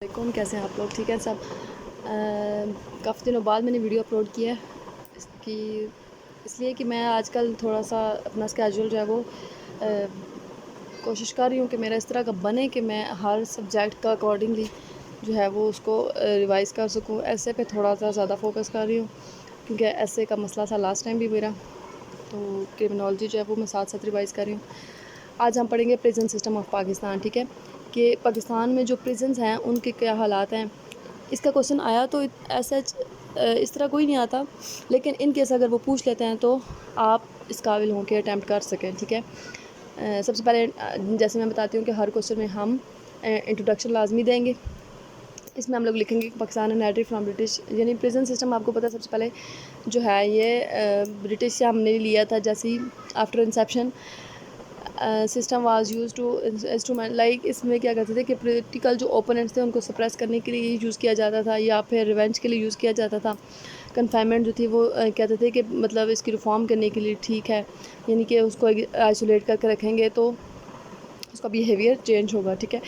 वालेकुम, कैसे हैं आप लोग? ठीक है सब। काफ़ी दिनों बाद मैंने वीडियो अपलोड किया है इसकी इसलिए कि मैं आजकल थोड़ा सा अपना स्केड्यूल जो है वो कोशिश कर रही हूँ कि मेरा इस तरह का बने कि मैं हर सब्जेक्ट का अकॉर्डिंगली जो है वो उसको रिवाइज़ कर सकूँ। ऐसे पे थोड़ा सा ज़्यादा फोकस कर रही हूँ क्योंकि ऐसे का मसला था लास्ट टाइम भी मेरा, तो क्रिमिनोलॉजी जो है वो मैं साथ साथ रिवाइज़ कर रही हूँ। आज हम पढ़ेंगे प्रिजन सिस्टम ऑफ पाकिस्तान। ठीक है, कि पाकिस्तान में जो प्रिजन्स हैं उनके क्या हालात हैं। इसका क्वेश्चन आया तो ऐसा इस तरह कोई नहीं आता, लेकिन इन केस अगर वो पूछ लेते हैं तो आप इस काबिल हों कि अटैम्प्ट कर सकें। ठीक है, सबसे पहले जैसे मैं बताती हूँ कि हर क्वेश्चन में हम इंट्रोडक्शन लाजमी देंगे। इसमें हम लोग लिखेंगे कि पाकिस्तान इनहेरिटेड फ्रॉम ब्रिटिश, यानी प्रिजन सिस्टम आपको पता है सबसे पहले जो है ये ब्रिटिश से हमने लिया था। जैसे ही after inception system was use to instrument like, इसमें क्या करते थे कि प्रैक्टिकल जो ओपोनेंट्स थे उनको सप्रेस करने के लिए यूज़ किया जाता था या फिर रिवेंज के लिए यूज़ किया जाता था। कन्फाइनमेंट जो थी वो कहते थे कि मतलब इसकी रिफॉर्म करने के लिए ठीक है, यानी कि उसको आइसोलेट करके रखेंगे तो उसका बिहेवियर चेंज होगा। ठीक है,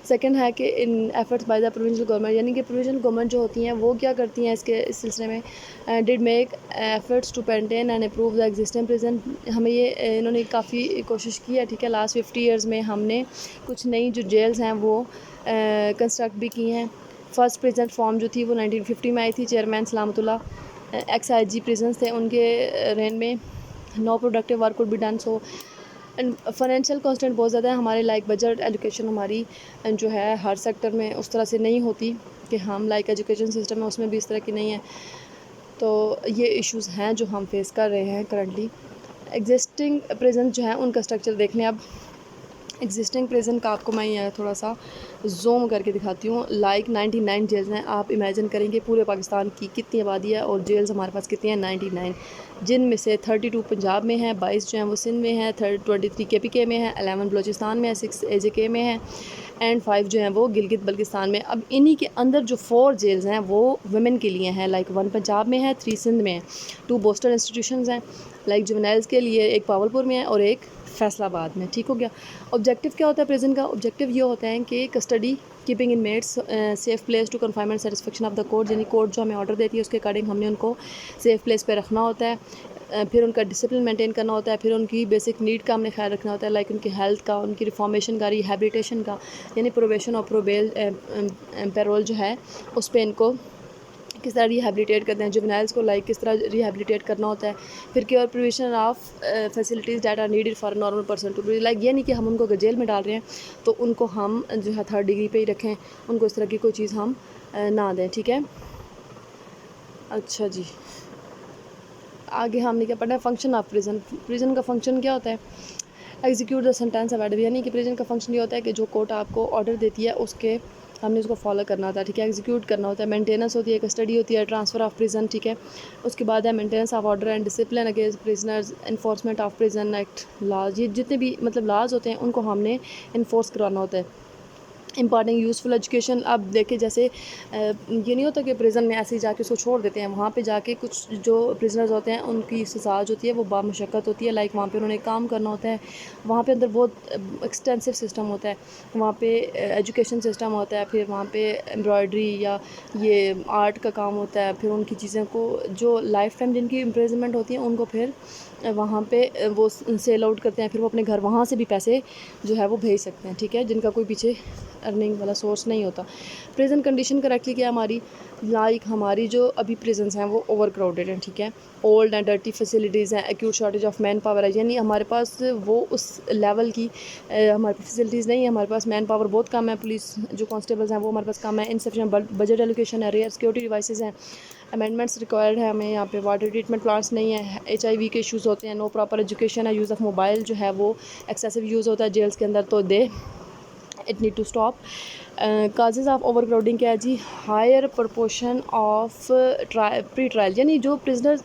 सेकंड है कि इन efforts by the provincial government, यानी कि प्रोविंशियल गवर्नमेंट जो होती हैं वो क्या करती हैं इस सिलसिले में did make efforts to maintain and improve the existing prison. हमें ये इन्होंने काफ़ी कोशिश की है। ठीक है, लास्ट 50 ईयर्स में हमने कुछ नई जो जेल्स हैं वो कंस्ट्रक्ट भी की हैं। फर्स्ट प्रिजन फॉर्म जो थी वो 1950 में आई थी। Chairman Salamatullah ex I G prisons थे उनके रेन में। No productive work could be done, so and financial constant बहुत ज़्यादा है हमारे, लाइक बजट एजुकेशन हमारी जो है हर सेक्टर में उस तरह से नहीं होती कि हम लाइक एजुकेशन सिस्टम है उसमें भी इस तरह की नहीं है। तो ये इश्यूज़ हैं जो हम फेस कर रहे हैं करंटली। एग्जिस्टिंग प्रेजेंट जो है उनका स्ट्रक्चर देख लें। अब एग्जिस्टिंग प्रेजेंट का आपको मैं यहाँ थोड़ा सा जूम करके दिखाती हूँ। लाइक 99 जेल्स हैं। आप इमेजिन करेंगे पूरे पाकिस्तान की कितनी आबादी है और जेल्स हमारे पास कितनी हैं, 99, जिनमें से 32 पंजाब में हैं, 22 जो हैं वो सिंध में हैं, 23 KPK में हैं, 11 बलूचिस्तान में है, 6 AJK में हैं एंड 5 जो हैं वो गिलगित बल्तिस्तान में। अब इन्हीं के अंदर जो 4 जेल्स हैं वो वुमेन के लिए हैं, लाइक 1 पंजाब में है, 3 सिंध में है, 2 बोस्टन इंस्टीट्यूशंस हैं लाइक जुवेनाइल्स के लिए, एक पावलपुर में है और एक फैसलाबाद में। ठीक हो गया। ऑब्जेक्टिव क्या होता है प्रिजन का? ऑब्जेक्टिव ये होता है कि custody, keeping in mates, safe place to confinement, satisfaction of the court, यानी कोर्ट जो हमें ऑर्डर देती है उसके अकॉर्डिंग हमने उनको सेफ प्लेस पे रखना होता है। फिर उनका डिसिप्लिन मेंटेन करना होता है, फिर उनकी बेसिक नीड का हमने ख्याल रखना होता है, लाइक उनकी हेल्थ का, उनकी रिफॉर्मेशन का, रिहैबिलिटेशन का, यानी प्रोबेशन और प्रोबेल पैरोल जो है उस पर इनको किस तरह रिहैबिलिटेट करते हैं। जुवेनाइल्स को लाइक किस तरह रिहैबिलिटेट करना होता है। फिर care provision of facilities that are needed for normal person to be, like ये नहीं कि हम उनको जेल में डाल रहे हैं तो उनको हम जो है 3rd डिग्री पे ही रखें, उनको इस तरह की कोई चीज़ हम ना दें। ठीक है, अच्छा जी, आगे हमने क्या पढ़ना है? Function of prison. प्रिजन का फंक्शन क्या होता है? एग्जीक्यूट द सेंटेंस ऑफ एडवी, यानी कि प्रिजन का फंक्शन ये होता है कि जो कोर्ट आपको ऑर्डर देती है उसके हमने उसको फॉलो करना होता है। ठीक है, एग्जीक्यूट करना होता है। मेंटेनेंस होती है, कस्टडी होती है, ट्रांसफ़र ऑफ प्रिजन। ठीक है, उसके बाद है maintenance of order and discipline against prisoners, enforcement of prison act laws, ये जितने भी मतलब लॉज होते हैं उनको हमने इन्फोर्स करवाना होता है। Important useful education. अब देखिए जैसे ये नहीं होता कि प्रिजन में ऐसे ही जाके उसको छोड़ देते हैं, वहाँ पे जाके कुछ जो प्रिजनर्स होते हैं उनकी सज़ा जो होती है वो बामुशक्क़त होती है, लाइक वहाँ पे उन्होंने काम करना होता है, वहाँ पे अंदर बहुत एक्सटेंसिव सिस्टम होता है, वहाँ पे एजुकेशन सिस्टम होता है, फिर वहाँ पे एम्ब्रॉयडरी या ये आर्ट का काम होता है, फिर उनकी चीज़ों को जो लाइफ टाइम जिनकी इम्प्रिजनमेंट होती है उनको फिर वहाँ पे वो सेल आउट करते हैं, फिर वो अपने घर वहाँ से भी पैसे जो है वो भेज सकते हैं। ठीक है, जिनका कोई पीछे अर्निंग वाला सोर्स नहीं होता। प्रिजन कंडीशन करेक्टली क्या हमारी, लाइक हमारी जो अभी प्रिजन्स हैं वो ओवर क्राउडेड हैं। ठीक है, ओल्ड एंड डर्टी फैसिलिटीज़ हैं, acute shortage of man power है, यानी हमारे पास वो उस लेवल की हमारे फैसिलिटीज़ नहीं है, हमारे पास मैन पावर बहुत कम है, पुलिस जो कांस्टेबल्स हैं वो हमारे पास कम है, इनसफिशिएंट बजट एलोकेशन है, रेयर सिक्योरिटी डिवाइसेस हैं, अमेंडमेंट्स रिक्वायर्ड है हमें, यहाँ पे वाटर ट्रीटमेंट प्लांट्स नहीं है, HIV के इशूज़ होते हैं, नो प्रॉपर एजुकेशन है, यूज़ ऑफ मोबाइल जो है वो एक्सेसिव यूज़ होता है जेल्स के अंदर, तो they it need to stop. Causes of over crowding क्या है जी? Higher proportion of pre trial, यानी जो प्रिजनर्स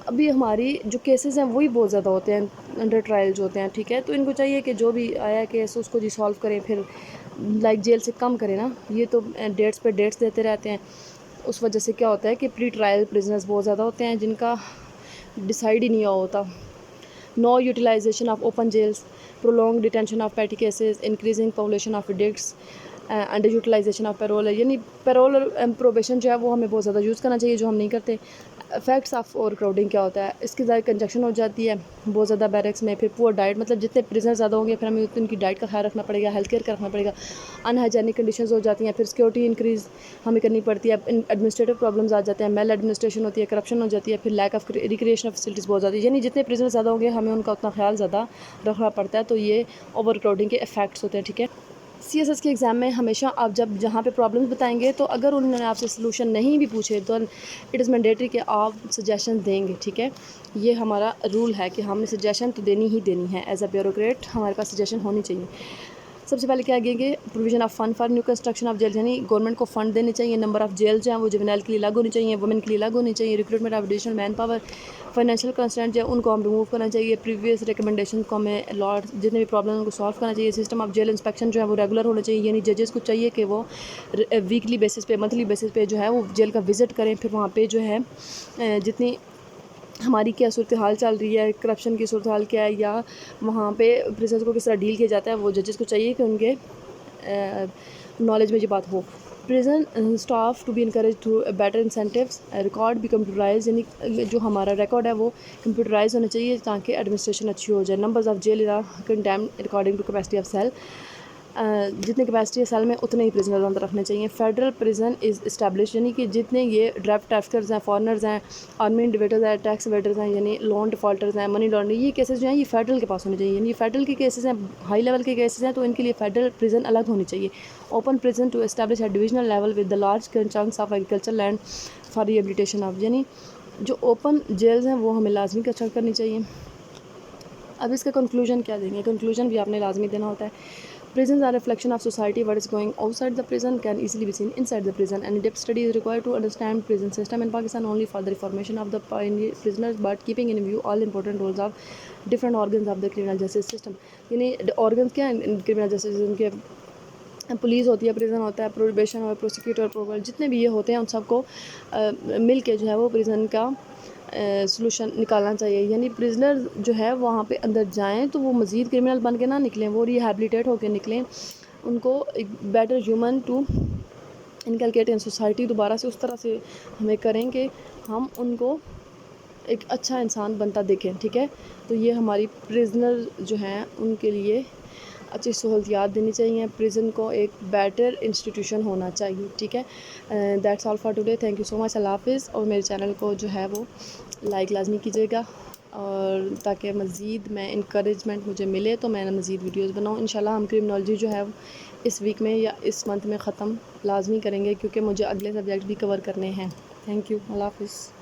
अभी हमारी जो केसेस हैं वही बहुत ज़्यादा होते हैं अंडर ट्रायल जो होते हैं। ठीक है, तो इनको चाहिए कि जो भी आया केस उसको जी सॉल्व करें, फिर लाइक जेल से कम करें ना, ये तो डेट्स पे डेट्स देते रहते हैं। उस वजह से क्या होता है कि प्री ट्रायल प्रिजनर्स बहुत ज़्यादा होते हैं जिनका डिसाइड ही नहीं हुआ होता। No utilisation of open jails, prolonged detention of petty cases, increasing population of addicts, under utilisation of parole है, यानी पैरोल और प्रोबेशन जो है वो हमें बहुत ज़्यादा यूज़ करना चाहिए, जो हम नहीं करते। इफेक्ट्स ऑफ ओवर क्राउडिंग क्या होता है, इसकी ज़्यादा कंजक्शन हो जाती है बहुत ज़्यादा बैरक्स में। फिर पुअर डाइट, मतलब जितने प्रिजनर ज़्यादा होंगे फिर हमें उनकी डाइट का ख्याल रखना पड़ेगा, हेल्थ केयर का रखना पड़ेगा। अनहाइजेनिक कंडीशंस हो जाती हैं, फिर सिक्योरिटी इंक्रीज़ हमें करनी पड़ती है, एडमिनिस्ट्रेटिव प्रॉब्लम्स आ जाते हैं, मेल एडमिनिस्ट्रेशन होती है, करप्शन हो जाती है, फिर लैक ऑफ रिक्रिएशनल फैसिलिटीज़ बहुत ज़्यादा, यानी जितने प्रिजनर ज़्यादा होंगे हमें उनका उतना ख्याल ज़्यादा रखना पड़ता है। तो ये ओवर क्राउडिंग के इफेक्ट्स होते हैं, ठीक है। सीएसएस के एग्ज़ाम में हमेशा आप जब जहाँ पे प्रॉब्लम्स बताएंगे तो अगर उन्होंने आपसे सलूशन नहीं भी पूछे तो इट इज़ मैंडेटरी कि आप सजेशन देंगे, ठीक है। ये हमारा रूल है कि हमने सजेशन तो देनी ही देनी है। एज अ ब्यूरोक्रेट हमारे पास सजेशन होनी चाहिए। सबसे पहले क्या आगे provision of fund for new construction of jail, यानी गवर्नमेंट को फंड देने चाहिए। नंबर ऑफ जेल जो हैं वो जुवेनाइल के लिए अलग होनी चाहिए, वुमेन के लिए अलग होनी चाहिए। Recruitment of additional man power, financial constraint जो है उनको हम रिमूव करना चाहिए। प्रीवियस रिकमेंडेशन को हमें लॉर्ड जितने भी प्रॉब्लम उनको सॉल्व करना चाहिए। सिस्टम ऑफ जेल इंस्पेक्शन जो है वो रेगुलर होना चाहिए, यानी जजेस को चाहिए कि वो वीकली बेसिस पे, मंथली बेसिस पे जो है वो जेल का विज़िट करें। फिर वहाँ पे जो है जितनी हमारी क्या सूरत हाल चल रही है, करप्शन की सूरत हाल क्या है, या वहाँ पे प्रिजनर्स को किस तरह डील किया जाता है, वो जजेस को चाहिए कि उनके नॉलेज में ये बात हो। Prison staff to be encourage through better incentives, record भी कंप्यूटराइज, यानी जो हमारा रिकॉर्ड है वो कंप्यूटराइज होना चाहिए ताकि एडमिनिस्ट्रेशन अच्छी हो जाए। Numbers of jail contain according to capacity of cell, जितनी कैपेसिटी है सेल में उतने ही प्रिजनर अंदर रखने चाहिए। फेडरल प्रिजन इज़ इस्टेब्लिश, यानी कि जितने ये ड्राफ्ट ट्रैफिकर्स हैं, फॉरनर्स हैं, आर्मी इंडिवेटर्स हैं, टैक्स वेटर्स हैं, यानी लोन डिफॉल्टर्स हैं, मनी लॉन्ड्रिंग, ये केसेस जो हैं ये फेडरल के पास होने चाहिए। यानी फेडरल के केसेस हैं, हाई लेवल के केसेस हैं, तो इनके लिए फेडरल प्रिजन अलग होनी चाहिए। Open prison to establish at divisional level with the large chunks of agriculture land for rehabilitation of, यानी जो ओपन जेल्स हैं वो हमें लाजमी कंस्ट्रक्ट करनी चाहिए। अब इसका कंक्लूजन क्या देंगे, कंक्लूजन भी आपने लाजमी देना होता है। Prisons are a reflection of society. What is going outside the prison can easily be seen inside the prison. And in-depth study is required to understand prison system in Pakistan only for the reformation of the pioneer prisoners, but keeping in view all important roles of different organs of the criminal justice system. यानी organs क्या हैं criminal justice system के? Police होती है, prison होता है, probation और prosecutor, प्रोकर, जितने भी ये होते हैं उन सबको मिल के जो है वो प्रिजन का सलूशन निकालना चाहिए। यानी प्रिजनर जो है वहाँ पे अंदर जाएं तो वो मज़ीद क्रिमिनल बन के ना निकलें, वो रिहैबिलिटेट होकर निकलें, उनको एक better human to inculcate in society दोबारा से उस तरह से हमें करें कि हम उनको एक अच्छा इंसान बनता देखें, ठीक है। तो ये हमारी प्रिजनर जो हैं उनके लिए अच्छी सहूलियात देनी चाहिए, प्रिजन को एक बेटर इंस्टीट्यूशन होना चाहिए, ठीक है। That's all for today, thank you so much, अल्लाह हाफिज़। और मेरे चैनल को जो है वो लाइक लाजमी कीजिएगा, और ताकि मज़ीद मैं इनकरेजमेंट मुझे मिले तो मैं मज़ीद वीडियोज़ बनाऊँ। इंशाल्लाह हम क्रिमिनोलॉजी जो है इस वीक में या इस मंथ में ख़त्म लाजमी करेंगे, क्योंकि मुझे अगले सब्जेक्ट भी कवर करने हैं। थैंक यू, अल्लाह हाफिज़।